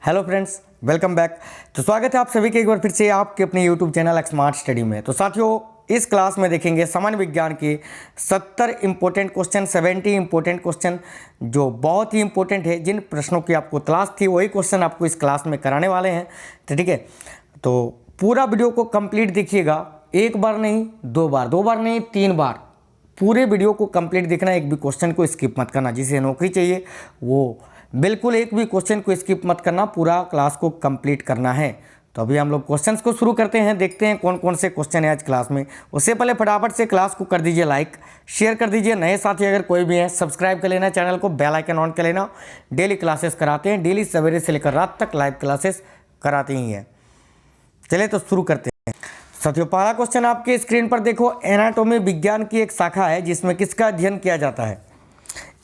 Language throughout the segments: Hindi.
Hello friends, welcome back. तो स्वागत है आप सभी के एक बार फिर से आपके अपने यूट्यूब चैनल स्मार्ट स्टडी में। तो साथियों, इस क्लास में देखेंगे सामान्य विज्ञान के 70 इंपॉर्टेंट क्वेश्चन, 70 इंपॉर्टेंट क्वेश्चन जो बहुत ही इंपॉर्टेंट है। जिन प्रश्नों की आपको तलाश थी वही क्वेश्चन आपको इस क्लास में कराने वाले हैं। तो ठीक है, तो पूरा वीडियो को कंप्लीट देखिएगा, एक बार नहीं, दो बार नहीं, 3 बार पूरे वीडियो को कंप्लीट देखना। एक भी क्वेश्चन को स्किप मत करना। जिसे नौकरी चाहिए वो बिल्कुल एक भी क्वेश्चन को स्किप मत करना, पूरा क्लास को कंप्लीट करना है। तो अभी हम लोग क्वेश्चंस को शुरू करते हैं, देखते हैं कौन कौन से क्वेश्चन है आज क्लास में। उससे पहले फटाफट से क्लास को कर दीजिए लाइक, शेयर कर दीजिए। नए साथी अगर कोई भी हैं सब्सक्राइब कर लेना चैनल को, बेल आइकन ऑन कर लेना। डेली क्लासेस कराते हैं, डेली सवेरे से लेकर रात तक लाइव क्लासेस कराते ही हैं। चलिए तो शुरू करते हैं साथियों। पहला क्वेश्चन आपके स्क्रीन पर देखो। एनाटॉमी विज्ञान की एक शाखा है जिसमें किसका अध्ययन किया जाता है?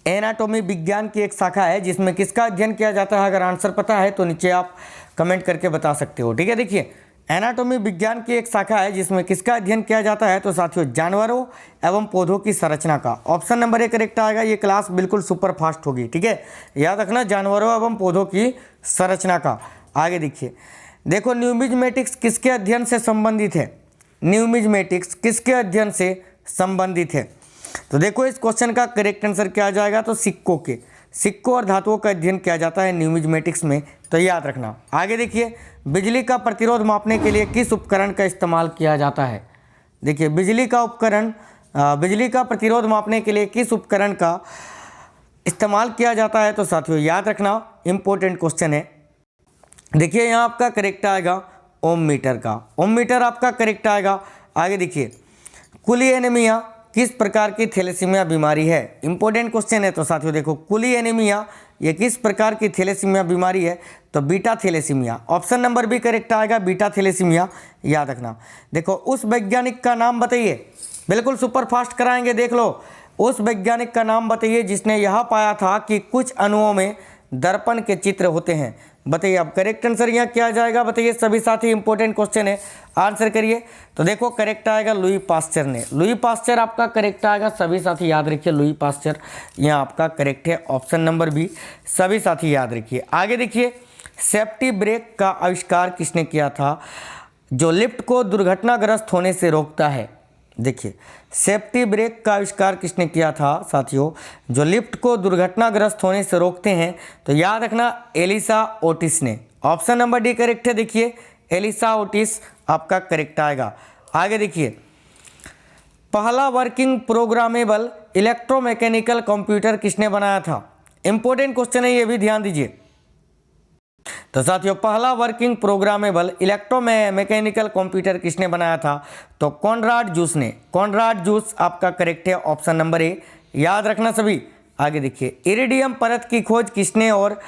एनाटॉमी विज्ञान की एक शाखा है जिसमें किसका अध्ययन किया जाता है? अगर आंसर पता है तो नीचे आप कमेंट करके बता सकते हो। ठीक है, देखिए एनाटॉमी विज्ञान की एक शाखा है जिसमें किसका अध्ययन किया जाता है? तो साथियों जानवरों एवं पौधों की संरचना का। ऑप्शन नंबर 1 करेक्ट आएगा। ये क्लास बिल्कुल सुपर फास्ट होगी, ठीक है, याद रखना, जानवरों एवं पौधों की संरचना का। आगे देखिए, देखो न्यूमिज्मेटिक्स किसके अध्ययन से संबंधित है? न्यूमिज्मेटिक्स किसके अध्ययन से संबंधित है? तो देखो इस क्वेश्चन का करेक्ट आंसर क्या आ जाएगा? तो सिक्कों के, सिक्कों और धातुओं का अध्ययन किया जाता है न्यूमिज्मेटिक्स में, तो याद रखना। आगे देखिए, बिजली का प्रतिरोध मापने के लिए किस उपकरण का इस्तेमाल किया जाता है? देखिए बिजली का प्रतिरोध मापने के लिए किस उपकरण का इस्तेमाल किया जाता है? तो साथियों याद रखना, इंपॉर्टेंट क्वेश्चन है। देखिए यहाँ आपका करेक्ट आएगा ओम मीटर का, ओम मीटर आपका करेक्ट आएगा। आगे देखिए, कुली एनीमिया किस प्रकार की थैलेसीमिया बीमारी है? इंपॉर्टेंट क्वेश्चन है। तो साथियों देखो, कुली एनीमिया ये किस प्रकार की थैलेसीमिया बीमारी है? तो beta thalassaemia. Option number B correct आएगा, बीटा थैलेसीमिया, याद रखना। देखो उस वैज्ञानिक का नाम बताइए, बिल्कुल सुपर फास्ट कराएंगे, देख लो। उस वैज्ञानिक का नाम बताइए जिसने यह पाया था कि कुछ अणुओं में दर्पण के चित्र होते हैं। बताइए अब करेक्ट आंसर यहाँ क्या जाएगा? बताइए सभी साथी, इंपॉर्टेंट क्वेश्चन है, आंसर करिए। तो देखो करेक्ट आएगा लुई पास्चर ने, लुई पास्चर आपका करेक्ट आएगा। सभी साथी याद रखिए, लुई पास्चर यहाँ आपका करेक्ट है, ऑप्शन नंबर बी, सभी साथी याद रखिए। आगे देखिए, सेफ्टी ब्रेक का आविष्कार किसने किया था जो लिफ्ट को दुर्घटनाग्रस्त होने से रोकता है? देखिए सेफ्टी ब्रेक का आविष्कार किसने किया था साथियों जो लिफ्ट को दुर्घटनाग्रस्त होने से रोकते हैं? तो याद रखना, एलिसा ओटिस ने। ऑप्शन नंबर डी करेक्ट है। देखिए एलिसा ओटिस आपका करेक्ट आएगा। आगे देखिए, पहला वर्किंग प्रोग्रामेबल इलेक्ट्रोमैकेनिकल कंप्यूटर किसने बनाया था? इंपॉर्टेंट क्वेश्चन है, ये भी ध्यान दीजिए। तो साथियों पहला वर्किंग प्रोग्रामेबल इलेक्ट्रोमैकेनिकल कंप्यूटर किसने बनाया था? तो कॉनराड जूस ने। कॉनराड जूस आपका करेक्ट है, ऑप्शन नंबर ए, याद रखना सभी। आगे देखिए, इरिडियम परत की खोज किसने और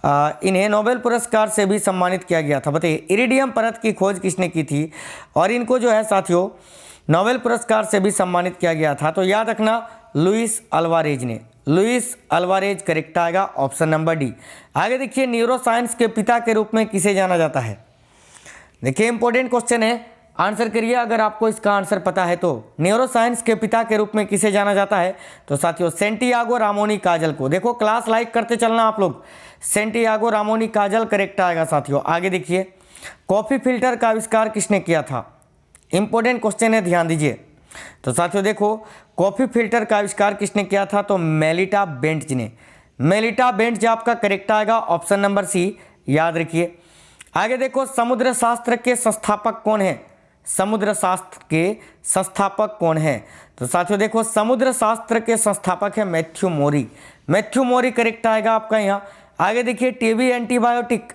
इन्हें नोबेल पुरस्कार से भी सम्मानित किया गया था? बताइए इरिडियम परत की खोज किसने की थी और इनको जो है साथियों नोबेल पुरस्कार से भी सम्मानित किया गया था? तो याद रखना, लुइस अल्वारेज ने। लुइस अल्वारेज करेक्ट आएगा, ऑप्शन नंबर डी। आगे देखिए, न्यूरोसाइंस के पिता के रूप में किसे जाना जाता है? देखिए इंपॉर्टेंट क्वेश्चन है, आंसर करिए अगर आपको इसका आंसर पता है तो। न्यूरोसाइंस के पिता के रूप में किसे जाना जाता है? तो साथियों सेंटियागो रामोनी काजल को। देखो क्लास लाइक करते चलना आप लोग। सेंटियागो रामोनी काजल करेक्ट आएगा साथियों। आगे देखिए, कॉफी फिल्टर का आविष्कार किसने किया था? इंपॉर्टेंट क्वेश्चन है, ध्यान दीजिए। तो साथियों देखो, कॉफी फिल्टर का आविष्कार किसने किया था? तो मेलिटा बेंट्ज ने। मेलिटा बेंट्ज आपका करेक्ट आएगा, ऑप्शन नंबर सी, याद रखिए। आगे देखो, समुद्र शास्त्र के संस्थापक कौन है? समुद्र शास्त्र के संस्थापक कौन है? तो साथियों देखो, समुद्र शास्त्र के संस्थापक है मैथ्यू मोरी। मैथ्यू मोरी करेक्ट आएगा आपका यहाँ। आगे देखिए, टीबी एंटीबायोटिक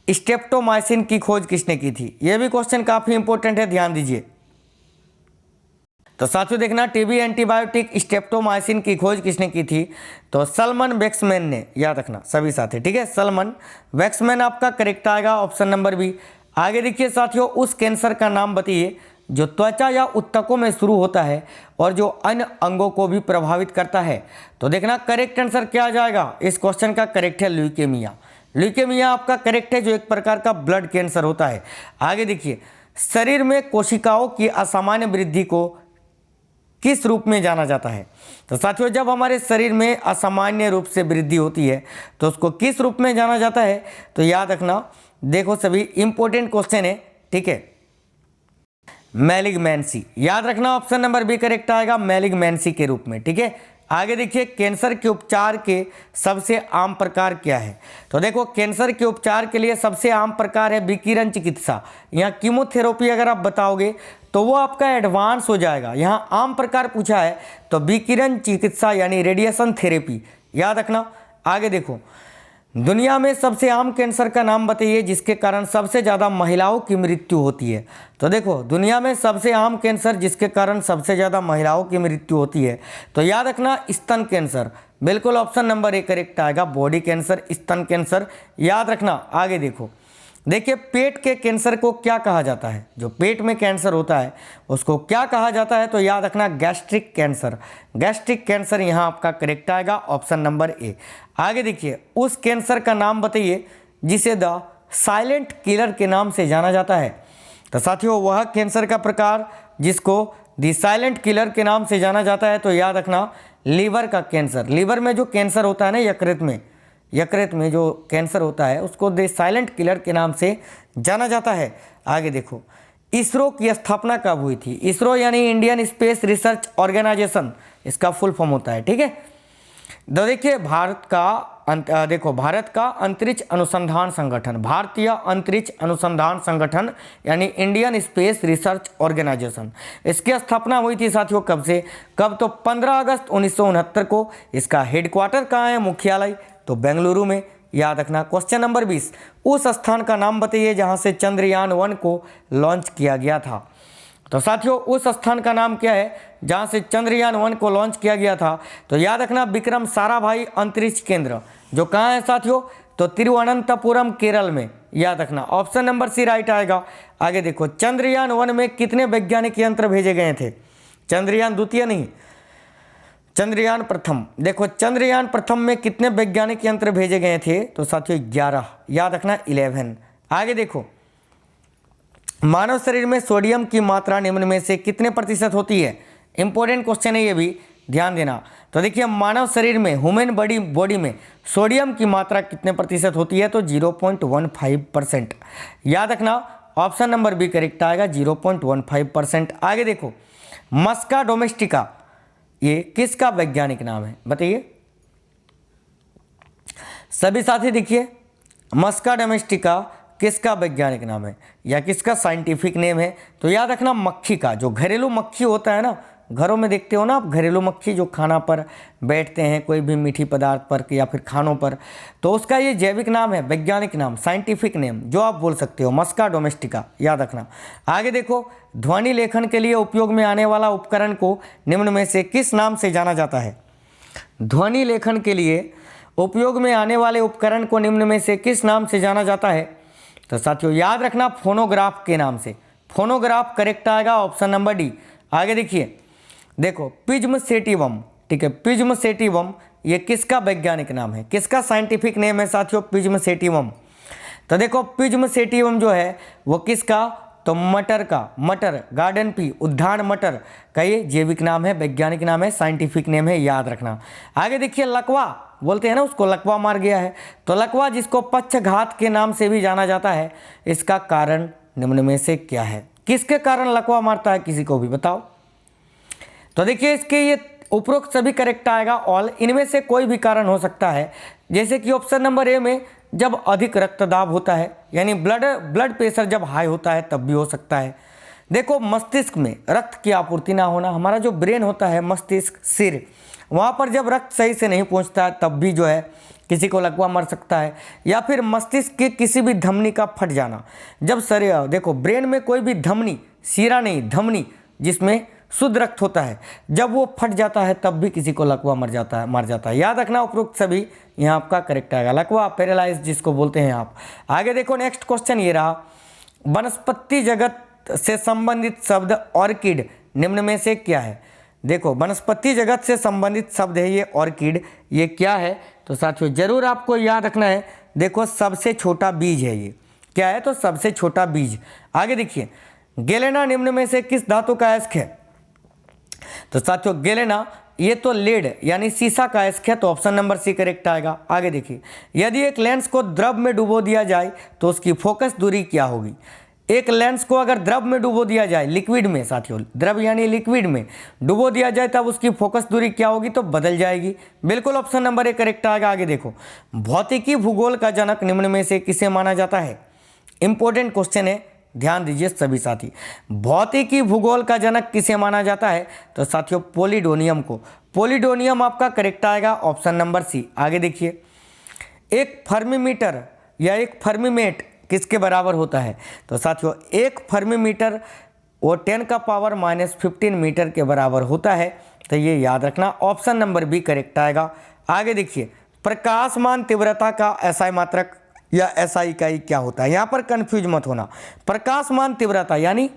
स्ट्रेप्टोमाइसिन की खोज किसने की थी? यह भी क्वेश्चन काफी इंपॉर्टेंट है, ध्यान दीजिए। तो साथियों देखना, टीबी एंटीबायोटिक स्ट्रेप्टोमाइसिन की खोज किसने की थी? तो सलमन वेक्समैन ने, याद रखना सभी साथी, ठीक है, सलमन वेक्समैन आपका करेक्ट आएगा, ऑप्शन नंबर बी। आगे देखिए साथियों, उस कैंसर का नाम बताइए जो त्वचा या ऊतकों में शुरू होता है और जो अन्य अंगों को भी प्रभावित करता है। तो देखना करेक्ट आंसर क्या आ जाएगा? इस क्वेश्चन का करेक्ट है ल्यूकेमिया। ल्यूकेमिया आपका करेक्ट है, जो एक प्रकार का ब्लड कैंसर होता है। आगे देखिए, शरीर में कोशिकाओं की असामान्य वृद्धि को किस रूप में जाना जाता है? तो साथियों, जब हमारे शरीर में असामान्य रूप से वृद्धि होती है तो उसको किस रूप में जाना जाता है? तो याद रखना, देखो सभी इंपॉर्टेंट क्वेश्चन है, ठीक है। मैलिग्नेंसी, याद रखना ऑप्शन नंबर बी करेक्ट आएगा, मैलिग्नेंसी के रूप में, ठीक है। आगे देखिए, कैंसर के उपचार के सबसे आम प्रकार क्या है? तो देखो, कैंसर के उपचार के लिए सबसे आम प्रकार है विकिरण चिकित्सा। यहाँ कीमोथेरेपी अगर आप बताओगे तो वो आपका एडवांस हो जाएगा। यहाँ आम प्रकार पूछा है तो विकिरण चिकित्सा यानी रेडिएशन थेरेपी, याद रखना। आगे देखो, दुनिया में सबसे आम कैंसर का नाम बताइए जिसके कारण सबसे ज़्यादा महिलाओं की मृत्यु होती है। तो देखो, दुनिया में सबसे आम कैंसर जिसके कारण सबसे ज़्यादा महिलाओं की मृत्यु होती है, तो याद रखना स्तन कैंसर, बिल्कुल ऑप्शन नंबर ए करेक्ट आएगा, बॉडी कैंसर, स्तन कैंसर, याद रखना। आगे देखो, देखिए पेट के कैंसर को क्या कहा जाता है? जो पेट में कैंसर होता है उसको क्या कहा जाता है? तो याद रखना गैस्ट्रिक कैंसर, गैस्ट्रिक कैंसर यहाँ आपका करेक्ट आएगा, ऑप्शन नंबर ए। आगे देखिए, उस कैंसर का नाम बताइए जिसे द साइलेंट किलर के नाम से जाना जाता है। तो साथियों, वह कैंसर का प्रकार जिसको द साइलेंट किलर के नाम से जाना जाता है, तो याद रखना लीवर का कैंसर। लीवर में जो कैंसर होता है ना, यकृत में जो कैंसर होता है उसको द साइलेंट किलर के नाम से जाना जाता है। आगे देखो, इसरो की स्थापना कब हुई थी? इसरो यानी इंडियन स्पेस रिसर्च ऑर्गेनाइजेशन, इसका फुल फॉर्म होता है, ठीक है। तो देखिए, भारत का अंतरिक्ष अनुसंधान संगठन, भारतीय अंतरिक्ष अनुसंधान संगठन यानी इंडियन स्पेस रिसर्च ऑर्गेनाइजेशन, इसकी स्थापना हुई थी साथियों कब से? कब? तो 15 अगस्त 1969 को। इसका हेडक्वार्टर कहाँ है, मुख्यालय? तो बेंगलुरु में, याद रखना। क्वेश्चन नंबर 20, उस स्थान का नाम बताइए जहां से चंद्रयान 1 को लॉन्च किया गया था। तो साथियों, उस स्थान का नाम क्या है जहां से चंद्रयान 1 को लॉन्च किया गया था? तो याद रखना विक्रम साराभाई अंतरिक्ष केंद्र, जो कहाँ है साथियों? तो तिरुवनंतपुरम, केरल में, याद रखना। ऑप्शन नंबर सी राइट आएगा। आगे देखो, चंद्रयान 1 में कितने वैज्ञानिक यंत्र भेजे गए थे? चंद्रयान द्वितीय नहीं, चंद्रयान प्रथम। देखो, चंद्रयान प्रथम में कितने वैज्ञानिक यंत्र भेजे गए थे? तो साथियों 11, याद रखना 11। आगे देखो, मानव शरीर में सोडियम की मात्रा निम्न में से कितने प्रतिशत होती है? इंपॉर्टेंट क्वेश्चन है, ये भी ध्यान देना। तो देखिए, मानव शरीर में, ह्यूमन बॉडी में सोडियम की मात्रा कितने प्रतिशत होती है? तो 0.15%, याद रखना। ऑप्शन नंबर बी करेक्ट आएगा, 0.15%। आगे देखो, मस्का डोमेस्टिका ये किसका वैज्ञानिक नाम है? बताइए सभी साथी, देखिए मस्का डोमेस्टिका किसका वैज्ञानिक नाम है या किसका साइंटिफिक नेम है? तो याद रखना मक्खी का, जो घरेलू मक्खी होता है ना, घरों में देखते हो ना आप, घरेलू मक्खी जो खाना पर बैठते हैं, कोई भी मीठी पदार्थ पर या फिर खानों पर, तो उसका ये जैविक नाम है, वैज्ञानिक नाम, साइंटिफिक नेम जो आप बोल सकते हो, मस्का डोमेस्टिका, याद रखना। आगे देखो, ध्वनि लेखन के लिए उपयोग में आने वाला उपकरण को निम्न में से किस नाम से जाना जाता है? ध्वनि लेखन के लिए उपयोग में आने वाले उपकरण को निम्न में से किस नाम से जाना जाता है? तो साथियों याद रखना फोनोग्राफ के नाम से, फोनोग्राफ करेक्ट आएगा, ऑप्शन नंबर डी। आगे देखिए, देखो पिज्म सेटिवम, ठीक है, पिज्म सेटिवम ये किसका वैज्ञानिक नाम है, किसका साइंटिफिक नेम है साथियों? पिज्म सेटिवम। तो देखो, पिज्म सेटिवम जो है वो किसका? तो मटर का, मटर गार्डन पी, उद्यान मटर का ये जैविक नाम है, वैज्ञानिक नाम है, साइंटिफिक नेम है, याद रखना। आगे देखिए, लकवा बोलते हैं ना उसको, लकवा मार गया है। तो लकवा जिसको पक्षघात के नाम से भी जाना जाता है, इसका कारण निम्न में से क्या है? किसके कारण लकवा मारता है, किसी को भी बताओ। तो देखिए, इसके ये उपरोक्त सभी करेक्ट आएगा, ऑल, इनमें से कोई भी कारण हो सकता है। जैसे कि ऑप्शन नंबर ए में जब अधिक रक्तदाब होता है, यानी ब्लड प्रेशर जब हाई होता है तब भी हो सकता है। देखो, मस्तिष्क में रक्त की आपूर्ति ना होना, हमारा जो ब्रेन होता है, मस्तिष्क, सिर, वहाँ पर जब रक्त सही से नहीं पहुँचता है तब भी जो है किसी को लकवा मर सकता है। या फिर मस्तिष्क के किसी भी धमनी का फट जाना, जब शरीर, देखो ब्रेन में कोई भी धमनी, सीरा नहीं, धमनी जिसमें शुद्ध रक्त होता है, जब वो फट जाता है तब भी किसी को लकवा मर जाता है। याद रखना, उपरोक्त सभी यहाँ आपका करेक्ट आएगा, लकवा, पैरालाइज जिसको बोलते हैं आप। आगे देखो, नेक्स्ट क्वेश्चन ये रहा, वनस्पति जगत से संबंधित शब्द ऑर्किड निम्न में से क्या है? देखो, वनस्पति जगत से संबंधित शब्द है ये ऑर्किड, ये क्या है? तो साथियों जरूर आपको याद रखना है, देखो सबसे छोटा बीज है ये, क्या है? तो सबसे छोटा बीज। आगे देखिए, गेलेना निम्न में से किस धातु का अयस्क है? तो साथियों गेलेना ये तो लेड यानी शीशा का अयस्क है, तो ऑप्शन नंबर सी करेक्ट आएगा। आगे देखिए, यदि एक लेंस को द्रव में डुबो दिया जाए तो उसकी फोकस दूरी क्या होगी। एक लेंस को अगर द्रव में डुबो दिया जाए, लिक्विड में साथियों, द्रव यानी लिक्विड में डुबो दिया जाए तब उसकी फोकस दूरी क्या होगी, तो बदल जाएगी। बिल्कुल ऑप्शन नंबर ए करेक्ट आएगा। आगे देखो, भौतिकी भूगोल का जनक निम्न में से किसे माना जाता है। इंपॉर्टेंट क्वेश्चन है, ध्यान दीजिए सभी साथी। भौतिकी भूगोल का जनक किसे माना जाता है, तो साथियों पोलिडोनियम को। पोलिडोनियम आपका करेक्ट आएगा, ऑप्शन नंबर सी। आगे देखिए, एक फर्मीमीटर या एक फर्मीमेट किसके बराबर होता है, तो साथियों एक फर्मीमीटर वो 10⁻⁻15 मीटर के बराबर होता है, तो ये याद रखना, ऑप्शन नंबर बी करेक्ट आएगा। आगे देखिए, प्रकाशमान तीव्रता का एसआई मात्रक या एसआई इकाई क्या होता है, यहाँ पर कंफ्यूज मत होना। प्रकाशमान तीव्रता यानी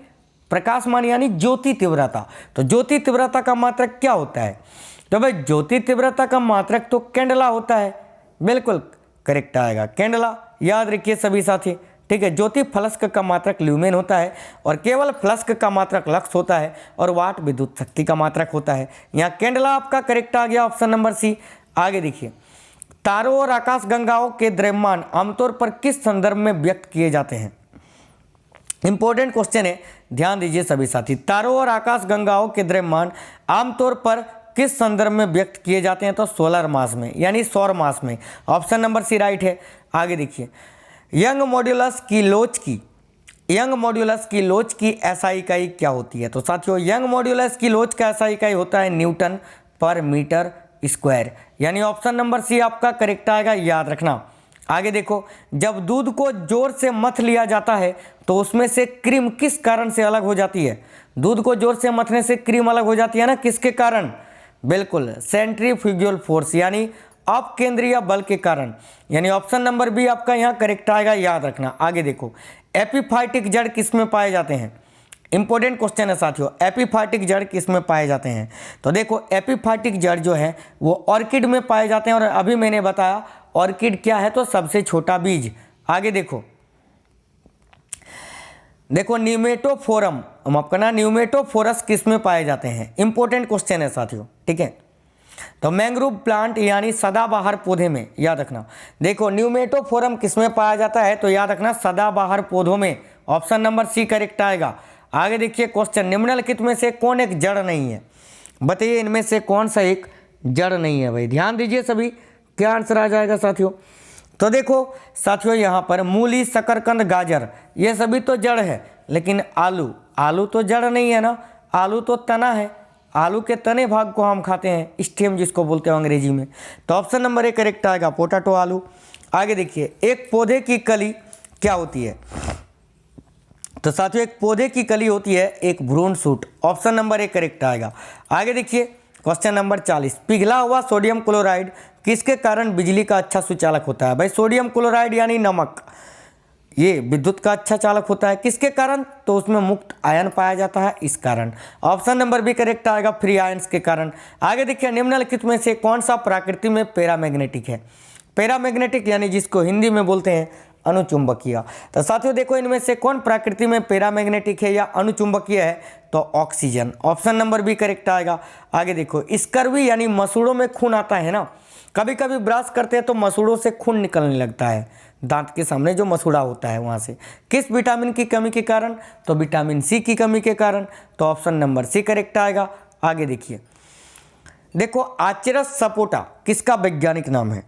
प्रकाशमान यानी ज्योति तीव्रता, तो ज्योति तीव्रता का मात्रक क्या होता है, तो भाई ज्योति तीव्रता का मात्रक तो कैंडला होता है। बिल्कुल करेक्ट आएगा, कैंडला। याद रखिए सभी साथी, ठीक है। ज्योति फ्लस्क का मात्रक ल्यूमेन होता है और केवल फ्लस्क का मात्रक लक्स होता है और वाट विद्युत शक्ति का मात्रक होता है। यहाँ कैंडला आपका करेक्ट आ गया, ऑप्शन नंबर सी। आगे देखिए, तारों और आकाशगंगाओं के द्रव्यमान आमतौर पर किस संदर्भ में व्यक्त किए जाते हैं। इंपॉर्टेंट क्वेश्चन है, ध्यान दीजिए सभी साथी। तारों और आकाशगंगाओं के द्रव्यमान आमतौर पर किस संदर्भ में व्यक्त किए जाते हैं, तो सोलर मास में यानी सौर मास में। ऑप्शन नंबर सी राइट है। आगे देखिए, यंग मॉड्यूलस की लोच की एसआई इकाई क्या होती है, तो साथियों यंग मॉड्यूलस की लोच का एसआई इकाई होता है न्यूटन पर मीटर स्क्वायर, यानी ऑप्शन नंबर सी आपका करेक्ट आएगा, याद रखना। आगे देखो, जब दूध को जोर से मथ लिया जाता है तो उसमें से क्रीम किस कारण से अलग हो जाती है। दूध को जोर से मथने से क्रीम अलग हो जाती है ना, किसके कारण, बिल्कुल सेंट्रीफ्यूगल फोर्स यानी अपकेंद्रीय बल के कारण, यानी ऑप्शन नंबर बी आपका यहाँ करेक्ट आएगा, याद रखना। आगे देखो, एपिफाइटिक जड़ किसमें पाए जाते हैं। इंपॉर्टेंट क्वेश्चन है साथियों, एपिफाइटिक जड़ किसमें पाए जाते हैं, तो देखो एपिफाइटिक जड़ जो है वो ऑर्किड में पाए जाते हैं, और अभी मैंने बताया ऑर्किड क्या है, तो सबसे छोटा बीज। आगे देखो न्यूमेटोफोरम, हम आपका न्यूमेटोफोरस किस में पाए जाते हैं। इंपॉर्टेंट क्वेश्चन है साथियों, ठीक है। तो मैंग्रोव प्लांट यानी सदाबहार पौधे में, याद रखना। देखो न्यूमेटोफोरम किस में पाया जाता है, तो याद रखना सदाबहार पौधों में, ऑप्शन नंबर सी करेक्ट आएगा। आगे देखिए क्वेश्चन, निम्नलिखित में से कौन एक जड़ नहीं है, बताइए इनमें से कौन सा एक जड़ नहीं है। भाई ध्यान दीजिए सभी, क्या आंसर आ जाएगा साथियों। तो देखो साथियों, यहाँ पर मूली, शकरकंद, गाजर ये सभी तो जड़ है, लेकिन आलू तो जड़ नहीं है ना, आलू तो तना है। आलू के तने भाग को हम खाते हैं, स्टेम जिसको बोलते हैं अंग्रेजी में, तो ऑप्शन नंबर ए करेक्ट आएगा, पोटैटो आलू। आगे देखिए, एक पौधे की कली क्या होती है, तो साथियों एक पौधे की कली होती है एक भ्रूण suit, option number A correct आएगा। आगे देखिए क्वेश्चन नंबर 40, पिघला हुआ सोडियम क्लोराइड किसके कारण बिजली का अच्छा सुचालक होता है। भाई सोडियम क्लोराइड यानी नमक, ये विद्युत का अच्छा चालक होता है, किसके कारण, तो उसमें मुक्त आयन पाया जाता है, इस कारण। ऑप्शन नंबर बी करेक्ट आएगा, फ्री आयंस के कारण। आगे देखिए, निम्नलिखित में से कौन सा प्रकृति में पैरामैग्नेटिक है। पैरामैग्नेटिक यानी जिसको हिंदी में बोलते हैं अनुचुंबकीय। तो साथियों देखो, इनमें से कौन प्रकृति में पैरामैग्नेटिक है या अनुचुंबकीय है, तो oxygen, option number B correct आएगा। आगे देखो, स्कर्वी यानी मसूड़ों में खून आता है ना, कभी कभी ब्रश करते हैं तो मसूड़ों से खून निकलने लगता है, दांत के सामने जो मसूड़ा होता है वहाँ से, किस विटामिन की कमी के कारण, तो विटामिन सी की कमी के कारण, तो ऑप्शन नंबर सी करेक्ट आएगा। आगे देखिए, देखो आचरस सपोटा किसका वैज्ञानिक नाम है,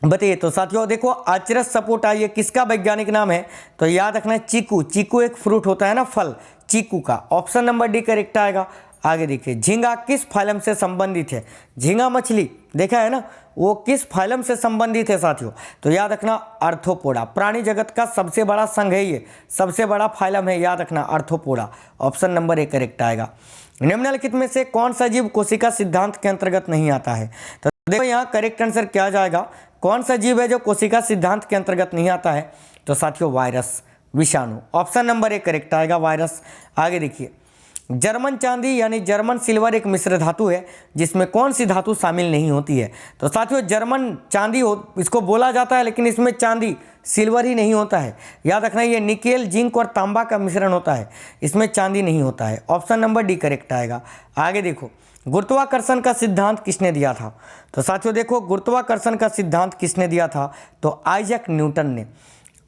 बताइए। तो साथियों देखो, आचरस सपोटा ये किसका वैज्ञानिक नाम है, तो याद रखना चीकू, चीकू एक फ्रूट होता है ना, फल, चीकू का, ऑप्शन नंबर डी करेक्ट आएगा। आगे देखिए, झींगा किस फाइलम से संबंधित है। झींगा मछली देखा है ना, वो किस फाइलम से संबंधित है साथियों, तो याद रखना आर्थ्रोपोडा, प्राणी जगत का सबसे बड़ा संघ है ये, सबसे बड़ा फाइलम है, याद रखना arthropoda, option number A correct आएगा। निम्नलिखित में से कौन सा जीव कोशिका सिद्धांत के अंतर्गत नहीं आता है, तो देखो यहाँ करेक्ट आंसर क्या आ जाएगा, कौन सा जीव है जो कोशिका सिद्धांत के अंतर्गत नहीं आता है, तो साथियों वायरस, विषाणु, ऑप्शन नंबर ए करेक्ट आएगा, वायरस। आगे देखिए, जर्मन चांदी यानी जर्मन सिल्वर एक मिश्र धातु है जिसमें कौन सी धातु शामिल नहीं होती है? तो साथियों जर्मन चांदी इसको बोला जाता है, लेकिन इसमें चांदी सिल्वर ही नहीं होता है। याद रखना ये निकेल, जिंक और तांबा का मिश्रण होता है, इसमें चांदी नहीं होता है। ऑप्शन नंबर डी करेक्ट आएगा। आगे देखो, गुरुत्वाकर्षण का सिद्धांत किसने दिया था? तो साथियों देखो, गुरुत्वाकर्षण का सिद्धांत किसने दिया था? तो आइजैक न्यूटन ने।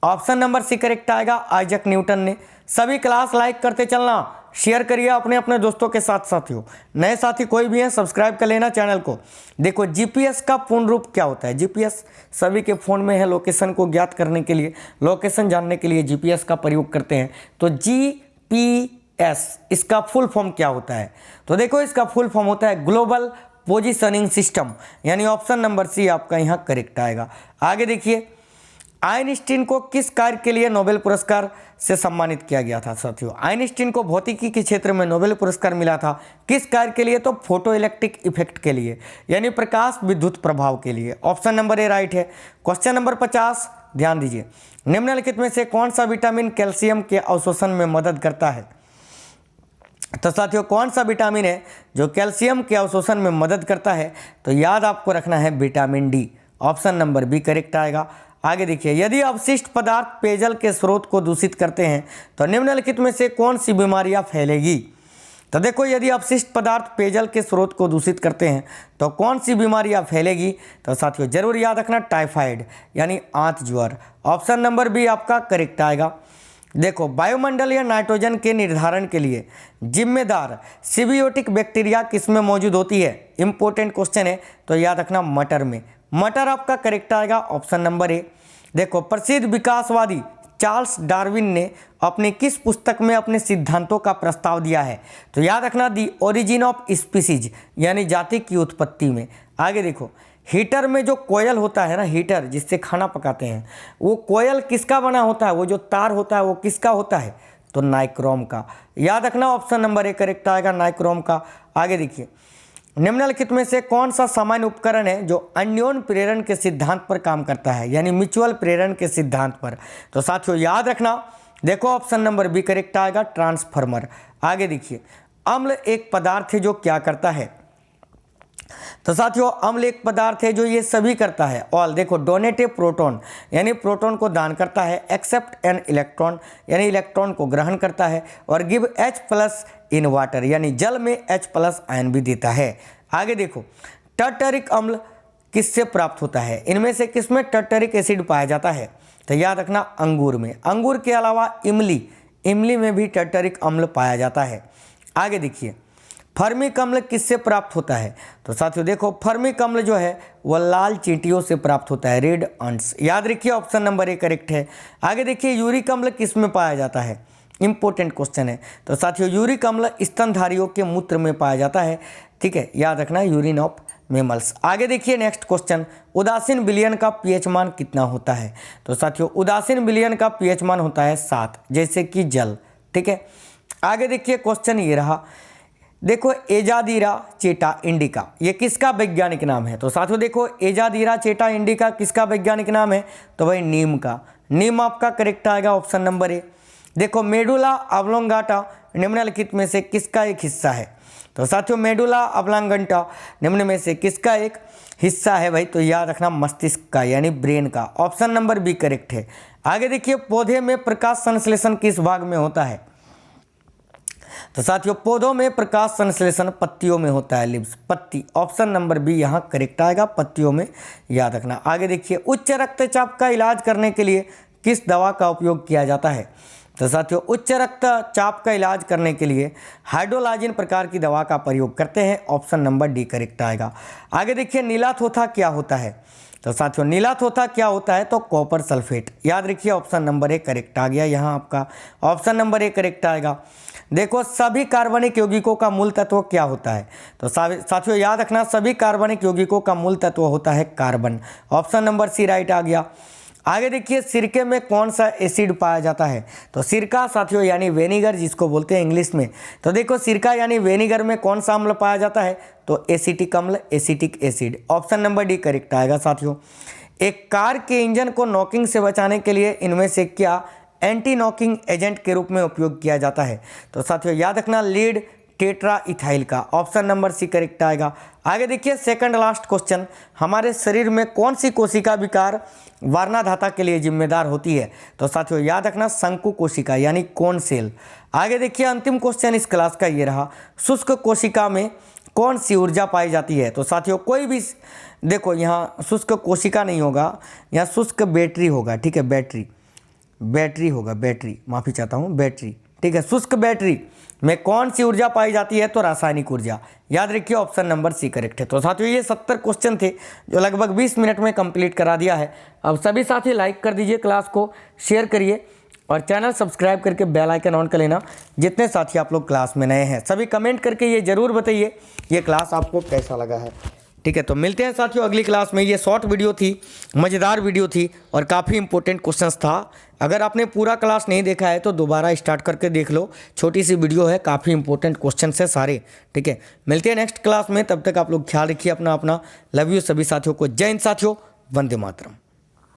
ऑप्शन नंबर सी करेक्ट आएगा, आइजैक न्यूटन ने। सभी क्लास लाइक करते चलना, शेयर करिए अपने अपने दोस्तों के साथ। साथियों नए साथी कोई भी हैं सब्सक्राइब कर लेना चैनल को। देखो जीपीएस का पूर्ण रूप क्या होता है? जीपीएस सभी के फ़ोन में है, लोकेशन को ज्ञात करने के लिए, लोकेशन जानने के लिए जीपीएस का प्रयोग करते हैं। तो जीपीएस इसका फुल फॉर्म क्या होता है? तो देखो इसका फुल फॉर्म होता है ग्लोबल पोजिशनिंग सिस्टम, यानी ऑप्शन नंबर सी आपका यहाँ करेक्ट आएगा। आगे देखिए, आइंस्टीन को किस कार्य के लिए नोबेल पुरस्कार से सम्मानित किया गया था? साथियों आइंस्टीन को भौतिकी के क्षेत्र में नोबेल पुरस्कार मिला था, किस कार्य के लिए? तो फोटो इलेक्ट्रिक इफेक्ट के लिए, यानी प्रकाश विद्युत प्रभाव के लिए। ऑप्शन नंबर ए राइट है। क्वेश्चन नंबर 50 ध्यान दीजिए, निम्नलिखित में से कौन सा विटामिन कैल्शियम के अवशोषण में मदद करता है? तो साथियों कौन सा विटामिन है जो कैल्शियम के अवशोषण में मदद करता है? तो याद आपको रखना है vitamin D. Option number B correct आएगा। आगे देखिए, यदि अवशिष्ट पदार्थ पेयजल के स्रोत को दूषित करते हैं तो निम्नलिखित में से कौन सी बीमारियां फैलेगी? तो देखो यदि अवशिष्ट पदार्थ पेयजल के स्रोत को दूषित करते हैं तो कौन सी बीमारियां फैलेगी? तो साथियों जरूर याद रखना टाइफाइड यानी आंत ज्वर। ऑप्शन नंबर बी आपका करेक्ट आएगा। देखो वायुमंडल या नाइट्रोजन के निर्धारण के लिए जिम्मेदार सिबियोटिक बैक्टीरिया किसमें मौजूद होती है? इंपॉर्टेंट क्वेश्चन है, तो याद रखना मटर में। मटर आपका करेक्ट आएगा। Option number A. देखो प्रसिद्ध विकासवादी चार्ल्स डार्विन ने अपनी किस पुस्तक में अपने सिद्धांतों का प्रस्ताव दिया है? तो याद रखना दी ओरिजिन ऑफ स्पीसीज यानी जाति की उत्पत्ति में। आगे देखो, हीटर में जो कोयल होता है ना, हीटर जिससे खाना पकाते हैं, वो कोयल किसका बना होता है? वो जो तार होता है वो किसका होता है? तो नाइक्रोम का। याद रखना ऑप्शन नंबर ए करेक्ट आएगा, नाइक्रोम का। आगे देखिए, निम्नलिखित में से कौन सा सामान्य उपकरण है जो अन्योन प्रेरण के सिद्धांत पर काम करता है, यानी म्यूचुअल प्रेरण के सिद्धांत पर? तो साथियों याद रखना, देखो ऑप्शन नंबर बी करेक्ट आएगा, ट्रांसफार्मर। आगे देखिए, अम्ल एक पदार्थ है जो क्या करता है? तो साथियों अम्ल एक पदार्थ है जो ये सभी करता है। ऑल देखो, डोनेट ए प्रोटॉन यानी प्रोटॉन को दान करता है, एक्सेप्ट एन इलेक्ट्रॉन यानी इलेक्ट्रॉन को ग्रहण करता है, और गिव H+ इन वाटर यानी जल में H+ आयन भी देता है। आगे देखो, टर्टरिक अम्ल किससे प्राप्त होता है? इनमें से किसमें टर्टरिक एसिड पाया जाता है? तो याद रखना अंगूर में। अंगूर के अलावा इमली में भी टर्टरिक अम्ल पाया जाता है। आगे देखिए, फर्मिक अम्ल किससे प्राप्त होता है? तो साथियों देखो, फर्मिक अम्ल जो है वह लाल चींटियों से प्राप्त होता है, रेड अंट्स। याद रखिए ऑप्शन नंबर ए करेक्ट है। आगे देखिए, यूरिक अम्ल किस में पाया जाता है? इंपॉर्टेंट क्वेश्चन है। तो साथियों यूरिक अम्ल स्तनधारियों के मूत्र में पाया जाता है, ठीक है, याद रखना यूरिन ऑफ मेमल्स। आगे देखिए नेक्स्ट क्वेश्चन, उदासीन विलयन का पीएच मान कितना होता है? तो साथियों उदासीन विलयन का पीएच मान होता है 7, जैसे कि जल, ठीक है। आगे देखिए क्वेश्चन ये रहा, देखो एजादीरा चेटा इंडिका ये किसका वैज्ञानिक नाम है? तो साथियों देखो, एजादीरा चेटा इंडिका किसका वैज्ञानिक नाम है? तो भाई नीम का। नीम आपका करेक्ट आएगा, ऑप्शन नंबर ए। देखो मेडुला ऑब्लोंगाटा निम्नलिखित में से किसका एक हिस्सा है? तो साथियों मेडुला ऑब्लोंगाटा निम्न में से किसका एक हिस्सा है भाई? तो याद रखना मस्तिष्क का यानी ब्रेन का। ऑप्शन नंबर बी करेक्ट है। आगे देखिए, पौधे में प्रकाश संश्लेषण किस भाग में होता है? तो साथियों पौधों में प्रकाश संश्लेषण पत्तियों में होता है, लिव्स, पत्ती। ऑप्शन नंबर बी यहाँ करेक्ट आएगा, पत्तियों में, याद रखना। आगे देखिए, उच्च रक्तचाप का इलाज करने के लिए किस दवा का उपयोग किया जाता है? तो साथियों उच्च रक्तचाप का इलाज करने के लिए हाइड्रोलाजिन प्रकार की दवा का प्रयोग करते हैं। ऑप्शन नंबर डी करेक्ट आएगा। आगे देखिए, नीला थोथा क्या होता है? तो साथियों नीला थोथा क्या होता है? तो कॉपर सल्फेट। याद रखिए ऑप्शन नंबर ए करेक्ट आ गया यहाँ आपका, ऑप्शन नंबर ए करेक्ट आएगा। देखो सभी कार्बनिक यौगिकों का मूल तत्व क्या होता है? तो साथियों याद रखना, सभी कार्बनिक यौगिकों का मूल तत्व होता है carbon. Option number C right आ गया। आगे देखिए, सिरके में कौन सा एसिड पाया जाता है? तो सिरका साथियों यानी वेनिगर जिसको बोलते हैं इंग्लिश में। तो देखो सिरका यानी वेनिगर में कौन सा अम्ल पाया जाता है? तो एसिटिक अम्ल, acetic acid. Option number D correct आएगा। साथियों एक कार के इंजन को नॉकिंग से बचाने के लिए इनमें से क्या एंटी नॉकिंग एजेंट के रूप में उपयोग किया जाता है? तो साथियों याद रखना लीड टेट्रा इथाइल का, ऑप्शन नंबर सी करेक्ट आएगा। आगे देखिए सेकंड लास्ट क्वेश्चन, हमारे शरीर में कौन सी कोशिका विकार वार्णाधाता के लिए जिम्मेदार होती है? तो साथियों याद रखना शंकु कोशिका यानी कोन सेल। आगे देखिए अंतिम क्वेश्चन इस क्लास का ये रहा, शुष्क कोशिका में कौन सी ऊर्जा पाई जाती है? तो साथियों कोई भी देखो यहाँ शुष्क कोशिका नहीं होगा, यहाँ शुष्क बैटरी होगा, ठीक है, बैटरी होगा, बैटरी, माफ़ी चाहता हूँ, बैटरी, ठीक है। शुष्क बैटरी में कौन सी ऊर्जा पाई जाती है? तो रासायनिक ऊर्जा। याद रखिए ऑप्शन नंबर सी करेक्ट है। तो साथियों ये 70 क्वेश्चन थे जो लगभग 20 मिनट में कंप्लीट करा दिया है। अब सभी साथी लाइक कर दीजिए, क्लास को शेयर करिए और चैनल सब्सक्राइब करके बेल आइकन ऑन कर लेना। जितने साथी आप लोग क्लास में नए हैं सभी कमेंट करके ये ज़रूर बताइए ये क्लास आपको कैसा लगा है, ठीक है। तो मिलते हैं साथियों अगली क्लास में। ये शॉर्ट वीडियो थी, मज़ेदार वीडियो थी और काफ़ी इंपॉर्टेंट क्वेश्चंस था। अगर आपने पूरा क्लास नहीं देखा है तो दोबारा स्टार्ट करके देख लो, छोटी सी वीडियो है, काफ़ी इंपॉर्टेंट क्वेश्चन है सारे, ठीक है। मिलते हैं नेक्स्ट क्लास में, तब तक आप लोग ख्याल रखिए अपना। लव यू सभी साथियों को। जय हिंद साथियों, वंदे मातरम।